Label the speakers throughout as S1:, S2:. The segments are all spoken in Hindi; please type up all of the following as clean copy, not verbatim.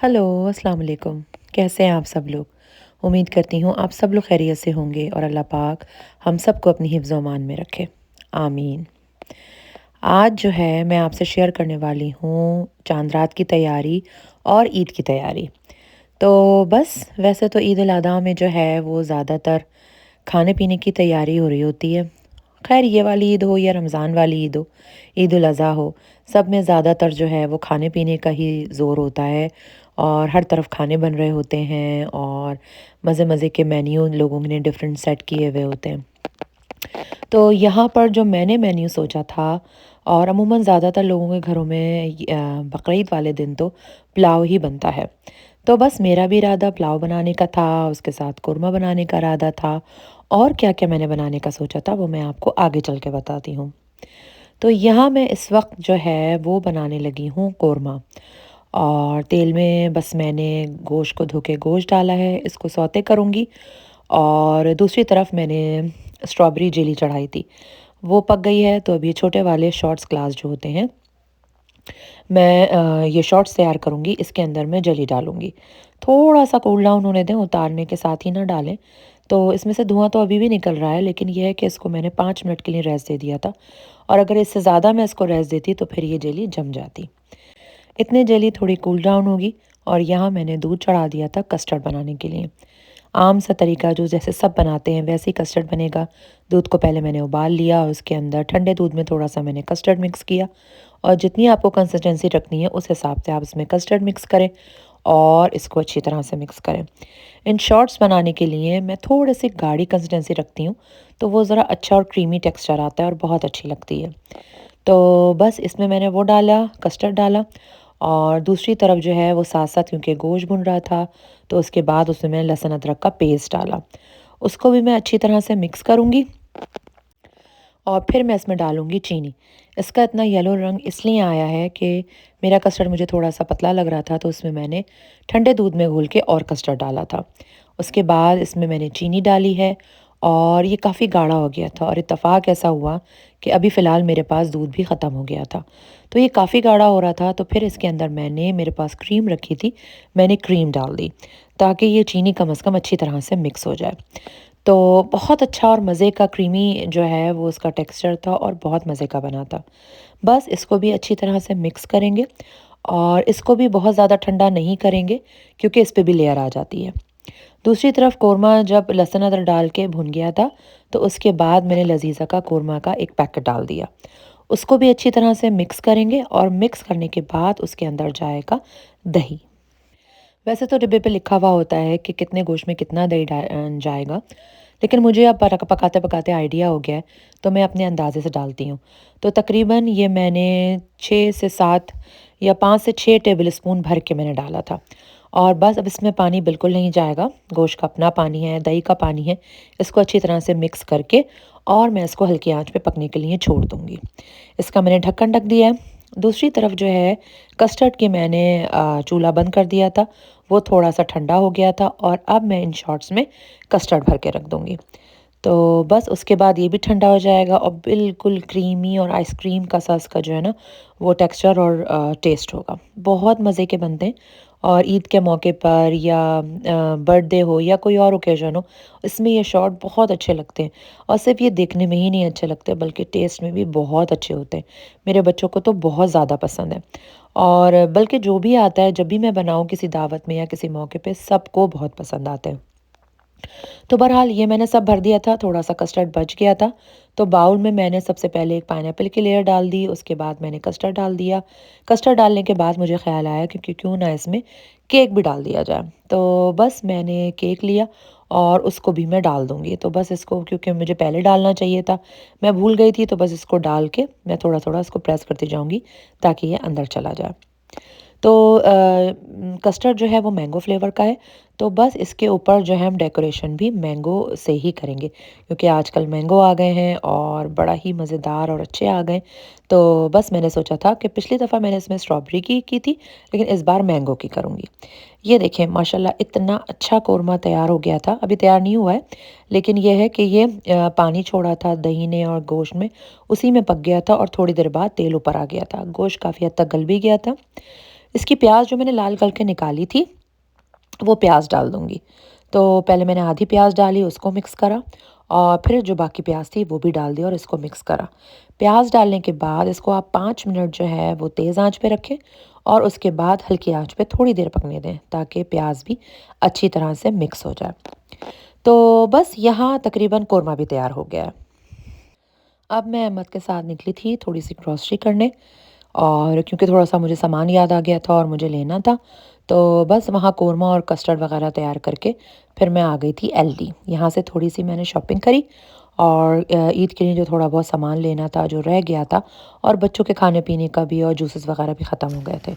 S1: हेलो, अस्सलाम वालेकुम। कैसे हैं आप सब लोग? उम्मीद करती हूँ आप सब लोग खैरियत से होंगे और अल्लाह पाक हम सबको अपनी हिफ्ज़ अमान में रखे। आमीन। आज जो है मैं आपसे शेयर करने वाली हूँ चाँद रात की तैयारी और ईद की तैयारी। तो बस वैसे तो ईद उल अज़हा में जो है वो ज़्यादातर खाने-पीने की तैयारी हो रही होती है। ख़ैर ये वाली ईद हो या रमज़ान वाली ईद हो, ईद उल अज़हा हो, सब में ज़्यादातर जो है वो खाने-पीने का ही ज़ोर होता है और हर तरफ खाने बन रहे होते हैं और मज़े-मज़े के मेन्यू लोगों ने डिफ़रेंट सेट किए हुए होते हैं। तो यहाँ पर जो मैंने मेन्यू सोचा था और अमूमन ज़्यादातर लोगों के घरों में बकरीद वाले दिन तो पुलाव ही बनता है। तो बस मेरा भी इरादा पुलाव बनाने का था, उसके साथ कोरमा बनाने का इरादा था और क्या-क्या मैंने बनाने का सोचा था वो मैं आपको आगे चल के बताती हूँ। तो यहाँ मैं इस वक़्त जो है वो बनाने लगी हूँ कोरमा और तेल में बस मैंने गोश्त को धो के गोश्त डाला है, इसको सौते करूँगी और दूसरी तरफ मैंने स्ट्रॉबेरी जेली चढ़ाई थी। वो पक गई है तो अभी छोटे वाले शॉट्स ग्लास जो होते हैं, मैं ये शॉट्स तैयार करूँगी, इसके अंदर मैं जेली डालूँगी। थोड़ा-सा कूल डाउन होने दें, उतारने के साथ ही ना डालें। तो इसमें से धुआँ तो अभी भी निकल रहा है, लेकिन ये है कि इसको मैंने 5 मिनट के लिए रेस्ट दे दिया था और अगर इससे ज़्यादा मैं इसको रेस्ट देती तो फिर ये जेली जम जाती। इतने जेली थोड़ी कूल डाउन होगी और यहाँ मैंने दूध चढ़ा दिया था कस्टर्ड बनाने के लिए। आम सा तरीका जो जैसे सब बनाते हैं वैसे ही कस्टर्ड बनेगा। दूध को पहले मैंने उबाल लिया और उसके अंदर ठंडे दूध में थोड़ा-सा मैंने कस्टर्ड मिक्स किया और जितनी आपको कंसिस्टेंसी रखनी है उस हिसाब से आप इसमें कस्टर्ड मिक्स करें और इसको अच्छी तरह से मिक्स करें। इन शॉर्ट्स बनाने के लिए मैं थोड़ी-सी गाढ़ी कंसिस्टेंसी रखती हूँ, तो वो ज़रा अच्छा और क्रीमी टेक्सचर आता है और बहुत अच्छी लगती है। तो बस इसमें मैंने वो डाला, कस्टर्ड डाला और दूसरी तरफ जो है वो साथ-साथ क्योंकि गोश्त भुन रहा था, तो उसके बाद उसमें मैंने लहसुन अदरक का पेस्ट डाला। उसको भी मैं अच्छी तरह से मिक्स करूँगी और फिर मैं इसमें डालूँगी चीनी। इसका इतना येलो रंग इसलिए आया है कि मेरा कस्टर्ड मुझे थोड़ा-सा पतला लग रहा था, तो उसमें मैंने ठंडे दूध में घोल के और कस्टर्ड डाला था। उसके बाद इसमें मैंने चीनी डाली है और ये काफ़ी गाढ़ा हो गया था और इत्तेफ़ाक ऐसा हुआ कि अभी फ़िलहाल मेरे पास दूध भी ख़त्म हो गया था। तो ये काफ़ी गाढ़ा हो रहा था, तो फिर इसके अंदर मैंने मेरे पास क्रीम रखी थी, मैंने क्रीम डाल दी, ताकि ये चीनी कम से कम अच्छी तरह से मिक्स हो जाए। तो बहुत अच्छा और मज़े का क्रीमी जो है वो उसका टेक्सचर था और बहुत मज़े का बना था। बस इसको भी अच्छी तरह से मिक्स करेंगे और इसको भी बहुत ज़्यादा ठंडा नहीं करेंगे क्योंकि इस पे भी लेयर आ जाती है। दूसरी तरफ कोरमा जब लहसुन अदरक डाल के भुन गया था, तो उसके बाद मैंने लज़ीज़ा का कोरमा का एक पैकेट डाल दिया। उसको भी अच्छी तरह से मिक्स करेंगे और मिक्स करने के बाद उसके अंदर जाएगा दही। वैसे तो डिब्बे पे लिखा हुआ होता है कि कितने गोश्त में कितना दही जाएगा, लेकिन मुझे अब पकाते-पकाते आइडिया हो गया है, तो मैं अपने अंदाज़े से डालती हूँ। तो तकरीबन ये मैंने 6 से 7 या 5 से 6 टेबल स्पून भर के मैंने डाला था और बस अब इसमें पानी बिल्कुल नहीं जाएगा, गोश्त का अपना पानी है, दही का पानी है। इसको अच्छी तरह से मिक्स करके और मैं इसको हल्की आँच पे पकने के लिए छोड़ दूँगी। इसका मैंने ढक्कन ढक दिया है। दूसरी तरफ जो है कस्टर्ड की मैंने चूल्हा बंद कर दिया था, वो थोड़ा-सा ठंडा हो गया था और अब मैं इन शॉट्स में कस्टर्ड भर के रख दूँगी। तो बस उसके बाद ये भी ठंडा हो जाएगा और बिल्कुल क्रीमी और आइसक्रीम का सा इसका जो है ना वो टेक्सचर और टेस्ट होगा। बहुत मज़े के बनते हैं और ईद के मौके पर या बर्थडे हो या कोई और ओकेजन हो, इसमें ये शॉट बहुत अच्छे लगते हैं। और सिर्फ ये देखने में ही नहीं अच्छे लगते बल्कि टेस्ट में भी बहुत अच्छे होते हैं। मेरे बच्चों को तो बहुत ज़्यादा पसंद है और बल्कि जो भी आता है, जब भी मैं बनाऊँ किसी दावत में या किसी मौके पे, सबको बहुत पसंद आते हैं। तो बहरहाल ये मैंने सब भर दिया था, थोड़ा-सा कस्टर्ड बच गया था, तो बाउल में मैंने सबसे पहले एक पाइनएप्पल की लेयर डाल दी, उसके बाद मैंने कस्टर्ड डाल दिया। कस्टर्ड डालने के बाद मुझे ख़्याल आया कि क्यों ना इसमें केक भी डाल दिया जाए। तो बस मैंने केक लिया और उसको भी मैं डाल दूँगी। तो बस इसको, क्योंकि मुझे पहले डालना चाहिए था, मैं भूल गई थी, तो बस इसको डाल के मैं थोड़ा-थोड़ा इसको प्रेस करती जाऊँगी ताकि ये अंदर चला जाए। तो कस्टर्ड जो है वो मैंगो फ्लेवर का है, तो बस इसके ऊपर जो है हम डेकोरेशन भी मैंगो से ही करेंगे, क्योंकि आजकल मैंगो आ गए हैं और बड़ा ही मज़ेदार और अच्छे आ गए। तो बस मैंने सोचा था कि पिछली दफ़ा मैंने इसमें स्ट्रॉबेरी की थी, लेकिन इस बार मैंगो की करूँगी। ये देखें माशाल्लाह इतना अच्छा कोरमा तैयार हो गया था, अभी तैयार नहीं हुआ है, लेकिन ये है कि ये पानी छोड़ा था दही ने और गोश्त में, उसी में पक गया था और थोड़ी देर बाद तेल ऊपर आ गया था। गोश्त काफ़ी हद तक गल भी गया था। इसकी प्याज़ जो मैंने लाल करके निकाली थी, वो प्याज़ डाल दूँगी। तो पहले मैंने आधी प्याज़ डाली, उसको मिक्स करा और फिर जो बाकी प्याज़ थी वो भी डाल दी और इसको मिक्स करा। प्याज़ डालने के बाद इसको आप 5 मिनट जो है वो तेज़ आँच पे रखें और उसके बाद हल्की आँच पे थोड़ी देर पकने दें ताकि प्याज़ भी अच्छी तरह से मिक्स हो जाए। तो बस यहाँ तकरीबन कोरमा भी तैयार हो गया है। अब मैं अहमद के साथ निकली थी थोड़ी-सी ग्रॉसरी करने और क्योंकि थोड़ा-सा मुझे सामान याद आ गया था और मुझे लेना था, तो बस वहाँ कोरमा और कस्टर्ड वग़ैरह तैयार करके फिर मैं आ गई थी एलडी। यहाँ से थोड़ी-सी मैंने शॉपिंग करी और ईद के लिए जो थोड़ा बहुत सामान लेना था, जो रह गया था और बच्चों के खाने-पीने का भी और जूसेस वग़ैरह भी ख़त्म हो गए थे।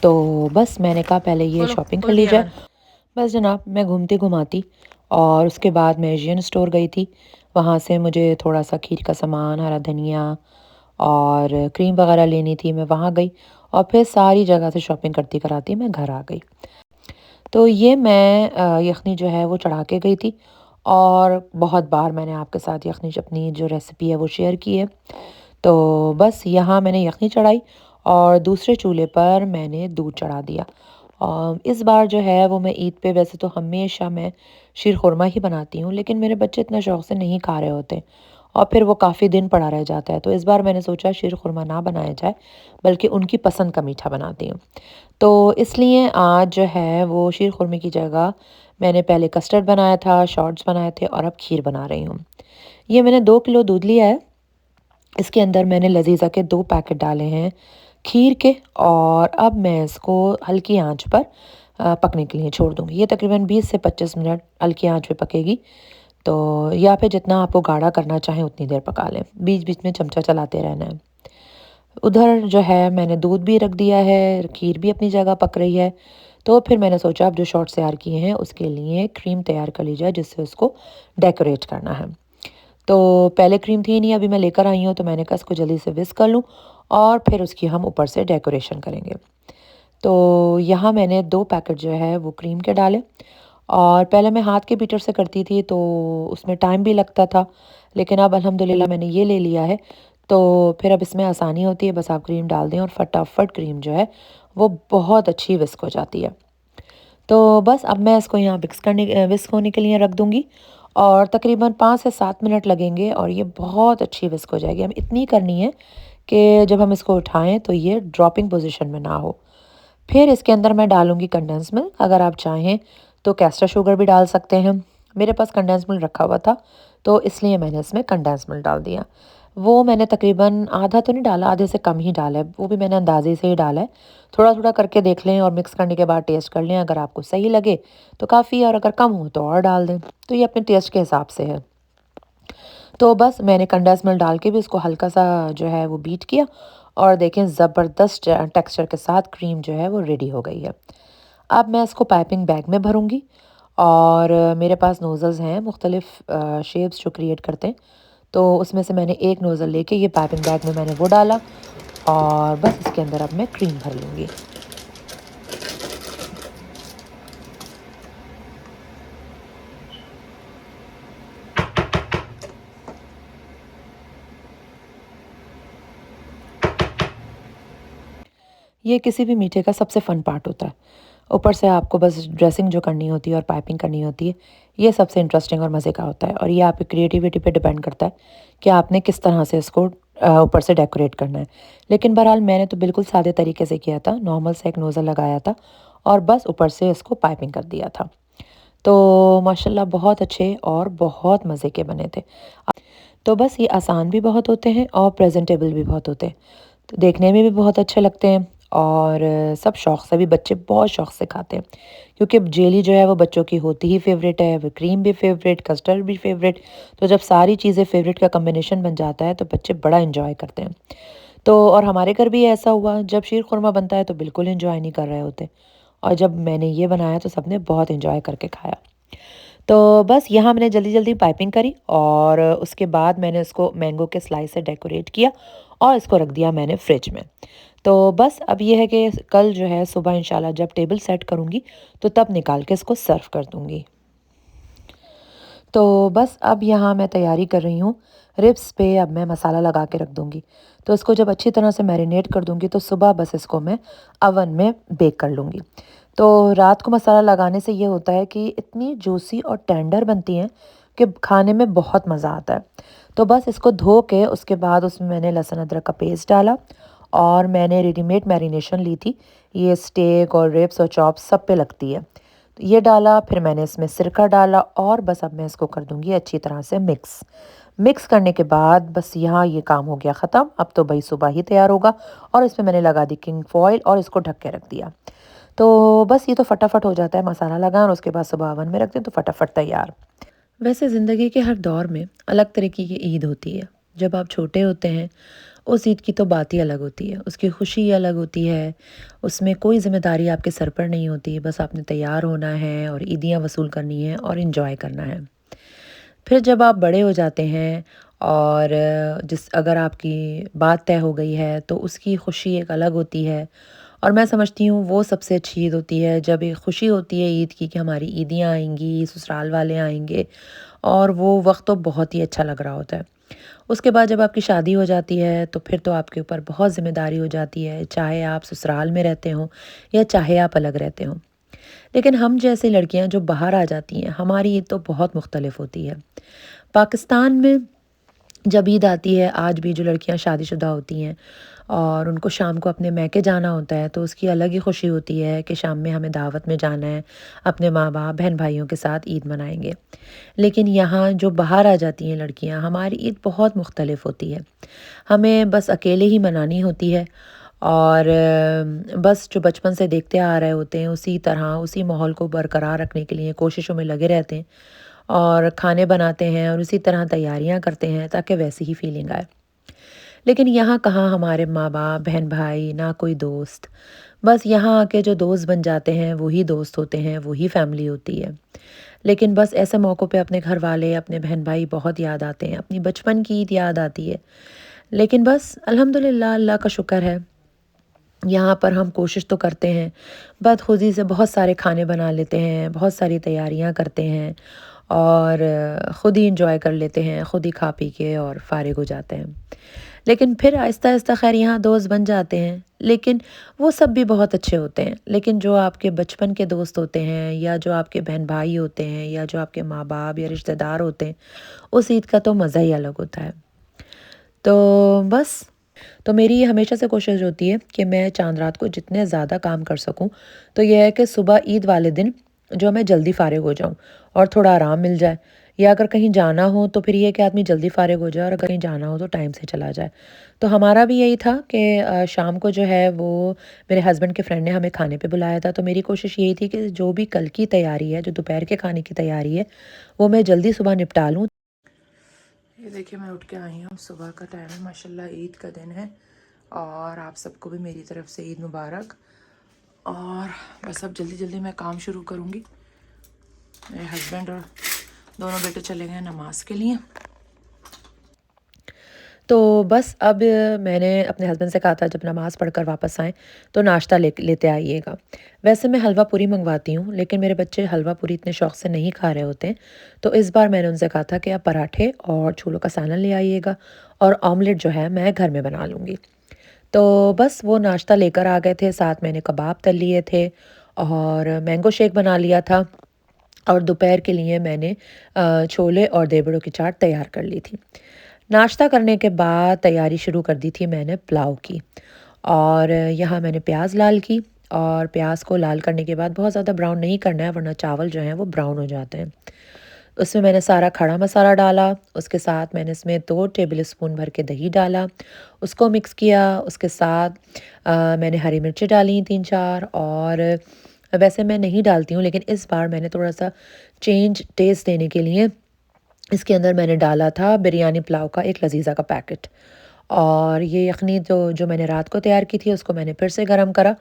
S1: तो बस मैंने कहा पहले ये
S2: बोलो
S1: शॉपिंग कर
S2: खोल
S1: ली
S2: दिया
S1: जाए।
S2: मैंने।
S1: बस जनाब मैं घूमती-घुमाती और उसके बाद मैं एशियन स्टोर गई थी। वहाँ से मुझे थोड़ा-सा खीर का सामान, हरा धनिया और क्रीम वग़ैरह लेनी थी, मैं वहाँ गई और फिर सारी जगह से शॉपिंग करती-कराती मैं घर आ गई। तो ये मैं यख़नी जो है वो चढ़ा के गई थी और बहुत बार मैंने आपके साथ यख़नी अपनी जो रेसिपी है वो शेयर की है। तो बस यहाँ मैंने यख़नी चढ़ाई और दूसरे चूल्हे पर मैंने दूध चढ़ा दिया। इस बार जो है वो मैं ईद पे, वैसे तो हमेशा मैं शीर खुरमा ही बनाती हूँ, लेकिन मेरे बच्चे इतना शौक़ से नहीं खा रहे होते और फिर वो काफ़ी दिन पड़ा रह जाता है। तो इस बार मैंने सोचा शीर खुरमा ना बनाया जाए, बल्कि उनकी पसंद का मीठा बनाती हूँ। तो इसलिए आज जो है वो शीर खुरमे की जगह मैंने पहले कस्टर्ड बनाया था, शॉर्ट्स बनाए थे और अब खीर बना रही हूँ। ये मैंने 2 किलो दूध लिया है। इसके अंदर मैंने लज़ीज़ा के 2 पैकेट डाले हैं खीर के और अब मैं इसको हल्की आंच पर पकने के लिए छोड़ दूँगी। ये तकरीबन 20 से 25 मिनट हल्की आंच पे पकेगी। तो या फिर जितना आपको गाढ़ा करना चाहें उतनी देर पका लें। बीच-बीच में चमचा चलाते रहना है। उधर जो है मैंने दूध भी रख दिया है, खीर भी अपनी जगह पक रही है। तो फिर मैंने सोचा अब जो शॉट्स तैयार किए हैं उसके लिए क्रीम तैयार कर ली जाए जिससे उसको डेकोरेट करना है। तो पहले क्रीम थी नहीं, अभी मैं लेकर आई हूँ, तो मैंने कहा इसको जल्दी से विस्क कर लूँ और फिर उसकी हम ऊपर से डेकोरेशन करेंगे। तो यहाँ मैंने 2 पैकेट जो है वो क्रीम के डाले और पहले मैं हाथ के बीटर से करती थी तो उसमें टाइम भी लगता था, लेकिन अब अल्हम्दुलिल्लाह मैंने ये ले लिया है, तो फिर अब इसमें आसानी होती है, बस आप क्रीम डाल दें और फटाफट क्रीम जो है वो बहुत अच्छी विस्क हो जाती है। तो बस अब मैं इसको यहाँ विस्क होने के लिए रख दूँगी और तकरीबन 5 से 7 मिनट लगेंगे और ये बहुत अच्छी विस्क हो जाएगी। हमें इतनी करनी है कि जब हम इसको उठाएँ तो ये ड्रॉपिंग पोज़ीशन में ना हो। फिर इसके अंदर मैं डालूँगी कंडेंस मिल्क, अगर आप चाहें तो कैस्टर शुगर भी डाल सकते हैं। मेरे पास कंडेंस मिल्क रखा हुआ था, तो इसलिए मैंने इसमें कंडेंस मिल्क डाल दिया। वो मैंने तकरीबन आधा तो नहीं डाला, आधे से कम ही डाला है, वो भी मैंने अंदाज़े से ही डाला है। थोड़ा-थोड़ा करके देख लें और मिक्स करने के बाद टेस्ट कर लें, अगर आपको सही लगे तो काफ़ी है और अगर कम हो तो और डाल दें। तो ये अपने टेस्ट के हिसाब से है। तो बस मैंने कंडेंस मिल्क डाल के भी उसको हल्का-सा जो है वो बीट किया और देखें ज़बरदस्त टेक्सचर के साथ क्रीम जो है वो रेडी हो गई है। अब मैं इसको पाइपिंग बैग में भरूँगी और मेरे पास नोज़ल्स हैं मुख्तलिफ़ शेप्स जो क्रिएट करते हैं। तो उसमें से मैंने एक नोज़ल लेके ये पाइपिंग बैग में मैंने वो डाला और बस इसके अंदर अब मैं क्रीम भर लूँगी। ये किसी भी मीठे का सबसे फ़न पार्ट होता है। ऊपर से आपको बस ड्रेसिंग जो करनी होती है और पाइपिंग करनी होती है, ये सबसे इंटरेस्टिंग और मज़े का होता है और ये आपकी क्रिएटिविटी पे डिपेंड करता है कि आपने किस तरह से इसको ऊपर से डेकोरेट करना है। लेकिन बहरहाल मैंने तो बिल्कुल सादे तरीके से किया था, नॉर्मल सा एक नोज़ल लगाया था और बस ऊपर से इसको पाइपिंग कर दिया था। तो माशाल्लाह बहुत अच्छे और बहुत मज़े के बने थे। तो बस ये आसान भी बहुत होते हैं और प्रेजेंटेबल भी बहुत होते हैं। तो देखने में भी बहुत अच्छे लगते हैं और सब शौक़ से भी बच्चे बहुत शौक़ से खाते हैं क्योंकि जेली जो है वो बच्चों की होती ही फेवरेट है, वो क्रीम भी फेवरेट, कस्टर्ड भी फेवरेट। तो जब सारी चीज़ें फेवरेट का कॉम्बिनेशन बन जाता है तो बच्चे बड़ा इंजॉय करते हैं। तो और हमारे घर भी ऐसा हुआ, जब शीर खुरमा बनता है तो बिल्कुल इंजॉय नहीं कर रहे होते और जब मैंने ये बनाया तो सबने बहुत इंजॉय करके खाया। तो बस यहाँ मैंने जल्दी-जल्दी पाइपिंग करी और उसके बाद मैंने उसको मैंगो के स्लाइस से डेकोरेट किया और इसको रख दिया मैंने फ्रिज में। तो बस अब ये है कि कल जो है सुबह इंशाल्लाह जब टेबल सेट करूँगी तो तब निकाल के इसको सर्व कर दूँगी। तो बस अब यहाँ मैं तैयारी कर रही हूँ, रिब्स पे अब मैं मसाला लगा के रख दूँगी। तो इसको जब अच्छी तरह से मैरिनेट कर दूँगी तो सुबह बस इसको मैं अवन में बेक कर लूँगी। तो रात को मसाला लगाने से ये होता है कि इतनी जूसी और टेंडर बनती हैं कि खाने में बहुत मज़ा आता है। तो बस इसको धो के उसके बाद उसमें मैंने लहसुन अदरक का पेस्ट डाला और मैंने रेडीमेड मैरिनेशन ली थी। ये स्टेक और रिब्स और चॉप्स सब पे लगती है। तो ये डाला, फिर मैंने इसमें सिरका डाला और बस अब मैं इसको कर दूँगी अच्छी तरह से मिक्स। मिक्स करने के बाद बस यहाँ ये काम हो गया ख़त्म। अब तो भई सुबह ही तैयार होगा और इसमें मैंने लगा दी किंग फॉइल और इसको ढक के रख दिया। तो बस ये तो फटाफट हो जाता है, मसाला लगाएँ और उसके बाद सुबह ओवन में रख दें तो फटाफट तैयार। वैसे ज़िंदगी के हर दौर में अलग तरीके की ईद होती है। जब आप छोटे होते हैं, उस ईद की तो बात ही अलग होती है, उसकी खुशी ही अलग होती है, उसमें कोई ज़िम्मेदारी आपके सर पर नहीं होती, बस आपने तैयार होना है और ईदियाँ वसूल करनी है और एन्जॉय करना है। फिर जब आप बड़े हो जाते हैं और जिस अगर आपकी बात तय हो गई है तो उसकी खुशी एक अलग होती है और मैं समझती हूँ वो सबसे अच्छी ईद होती है जब एक खुशी होती है ईद की कि हमारी ईदियाँ आएंगी, ससुराल वाले आएंगे और वो वक्त तो बहुत ही अच्छा लग रहा होता है। उसके बाद जब आपकी शादी हो जाती है तो फिर तो आपके ऊपर बहुत ज़िम्मेदारी हो जाती है, चाहे आप ससुराल में रहते हों या चाहे आप अलग रहते हों। लेकिन हम जैसी लड़कियां जो बाहर आ जाती हैं, हमारी ईद तो बहुत मुख्तलिफ होती है। पाकिस्तान में जब ईद आती है, आज भी जो लड़कियां शादीशुदा होती हैं और उनको शाम को अपने मैके जाना होता है तो उसकी अलग ही खुशी होती है कि शाम में हमें दावत में जाना है, अपने माँ बाप बहन भाइयों के साथ ईद मनाएंगे। लेकिन यहाँ जो बाहर आ जाती हैं लड़कियाँ, हमारी ईद बहुत मुख्तलिफ होती है। हमें बस अकेले ही मनानी होती है और बस जो बचपन से देखते आ रहे होते हैं उसी तरह उसी माहौल को बरकरार रखने के लिए कोशिशों में लगे रहते हैं और खाने बनाते हैं और उसी तरह तैयारियां करते हैं ताकि वैसी ही फीलिंग आए। लेकिन यहाँ कहाँ हमारे माँ बाप बहन भाई, ना कोई दोस्त। बस यहाँ आके जो दोस्त बन जाते हैं वही दोस्त होते हैं, वही फैमिली होती है। लेकिन बस ऐसे मौक़ों पे अपने घर वाले, अपने बहन भाई बहुत याद आते हैं, अपनी बचपन की ईद याद आती है। लेकिन बस अल्हम्दुलिल्लाह, अल्लाह का शुक्र है, यहाँ पर हम कोशिश तो करते हैं, बदखुदी से बहुत सारे खाने बना लेते हैं, बहुत सारी तैयारियाँ करते हैं और ख़ुद ही इंजॉय कर लेते हैं, ख़ुद ही खा पी के और फ़ारिग हो जाते हैं। लेकिन फिर आहिस्ता-आहिस्ता खैर यहाँ दोस्त बन जाते हैं, लेकिन वो सब भी बहुत अच्छे होते हैं। लेकिन जो आपके बचपन के दोस्त होते हैं या जो आपके बहन-भाई होते हैं या जो आपके माँ-बाप या रिश्तेदार होते हैं, उस ईद का तो मज़ा ही अलग होता है। तो बस, तो मेरी ये हमेशा से कोशिश होती है कि मैं चाँद रात को जितने ज़्यादा काम कर सकूँ, तो ये है कि सुबह ईद वाले दिन जो मैं जल्दी फ़ारिग हो जाऊँ और थोड़ा आराम मिल जाए। या अगर कहीं जाना हो तो फिर ये है कि आदमी जल्दी फ़ारिग हो जाए और अगर कहीं जाना हो तो टाइम से चला जाए। तो हमारा भी यही था कि शाम को जो है वो मेरे हस्बैंड के फ्रेंड ने हमें खाने पे बुलाया था, तो मेरी कोशिश यही थी कि जो भी कल की तैयारी है, जो दोपहर के खाने की तैयारी है, वो मैं जल्दी सुबह निपटा लूँ। ये देखिए मैं उठ के आई हूँ, सुबह का टाइम है, माशाल्लाह ईद का दिन है और आप सबको भी मेरी तरफ से ईद मुबारक। और बस अब जल्दी जल्दी मैं काम शुरू करूँगी। मेरे हस्बैंड और दोनों बेटे चले गए नमाज के लिए। तो बस अब मैंने अपने हस्बैंड से कहा था जब नमाज़ पढ़कर वापस आएँ तो नाश्ता लेते आइएगा। वैसे मैं हलवा पूरी मंगवाती हूँ, लेकिन मेरे बच्चे हलवा पूरी इतने शौक़ से नहीं खा रहे होते हैं, तो इस बार मैंने उनसे कहा था कि आप पराठे और छोलों का सालन ले आइएगा और ऑमलेट जो है मैं घर में बना लूँगी। तो बस वो नाश्ता लेकर आ गए थे, साथ मैंने कबाब तल लिए थे और मैंगो शेक बना लिया था। और दोपहर के लिए मैंने छोले और देवड़ों की चाट तैयार कर ली थी। नाश्ता करने के बाद तैयारी शुरू कर दी थी मैंने पुलाव की। और यहाँ मैंने प्याज लाल की और प्याज को लाल करने के बाद बहुत ज़्यादा ब्राउन नहीं करना है, वरना चावल जो हैं वो ब्राउन हो जाते हैं। उसमें मैंने सारा खड़ा मसाला डाला, उसके साथ मैंने इसमें 2 टेबल स्पून भर के दही डाला, उसको मिक्स किया। उसके साथ मैंने हरी मिर्ची डाली 3-4, और वैसे मैं नहीं डालती हूँ, लेकिन इस बार मैंने थोड़ा-सा चेंज टेस्ट देने के लिए इसके अंदर मैंने डाला था बिरयानी पुलाव का एक लज़ीज़ा का पैकेट। और ये यख़नी जो जो मैंने रात को तैयार की थी, उसको मैंने फिर से गरम करा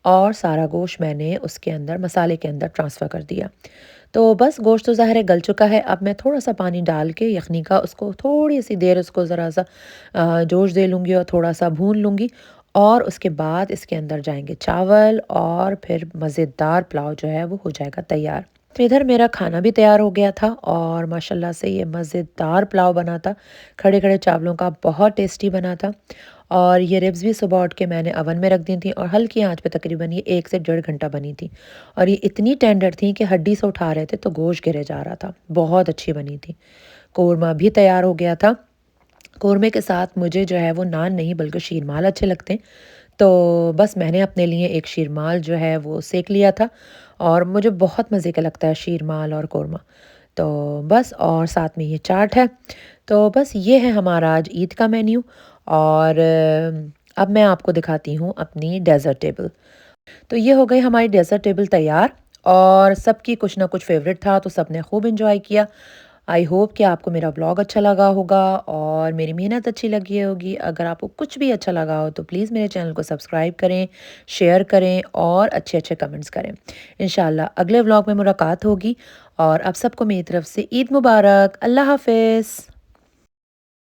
S1: और सारा गोश्त मैंने उसके अंदर मसाले के अंदर ट्रांसफ़र कर दिया। तो बस गोश्त तो ज़ाहिर है गल चुका है, अब मैं थोड़ा-सा पानी डाल के यख़नी का उसको थोड़ी-सी देर उसको ज़रा-सा जोश दे लूँगी और थोड़ा-सा भून लूँगी, और उसके बाद इसके अंदर जाएँगे चावल और फिर मज़ेदार पुलाव जो है वो हो जाएगा तैयार। तो इधर मेरा खाना भी तैयार हो गया था और माशाल्लाह से ये मज़ेदार पुलाव बना था। खड़े-खड़े चावलों का बहुत टेस्टी बना था। और ये रिब्स भी सुबह उठ के मैंने ओवन में रख दी थी और हल्की आंच पे तकरीबन ये 1 से डेढ़ घंटा बनी थी। और ये इतनी टेंडर थी कि हड्डी से उठा रहे थे तो गोश्त गिरे जा रहा था। बहुत अच्छी बनी थी। कोरमा भी तैयार हो गया था। कोरमे के साथ मुझे जो है वो नान नहीं बल्कि शीरमाल अच्छे लगते हैं। तो बस मैंने अपने लिए एक शीरमाल जो है वो सेक लिया था, और मुझे बहुत मज़े का लगता है शीरमाल और कोरमा। तो बस, और साथ में ये चाट है। तो बस ये है हमारा आज ईद का मेन्यू। और अब मैं आपको दिखाती हूँ अपनी डेज़र्ट टेबल। तो ये हो गई हमारी डेज़र्ट टेबल तैयार, और सबकी कुछ ना कुछ फ़ेवरेट था तो सबने खूब एंजॉय किया। आई होप कि आपको मेरा व्लॉग अच्छा लगा होगा और मेरी मेहनत अच्छी लगी होगी। अगर आपको कुछ भी अच्छा लगा हो तो प्लीज़ मेरे चैनल को सब्सक्राइब करें, शेयर करें और अच्छे-अच्छे कमेंट्स करें। इंशाल्लाह अगले व्लॉग में मुलाकात होगी, और अब सबको मेरी तरफ से ईद मुबारक। अल्लाह हाफ़िज़।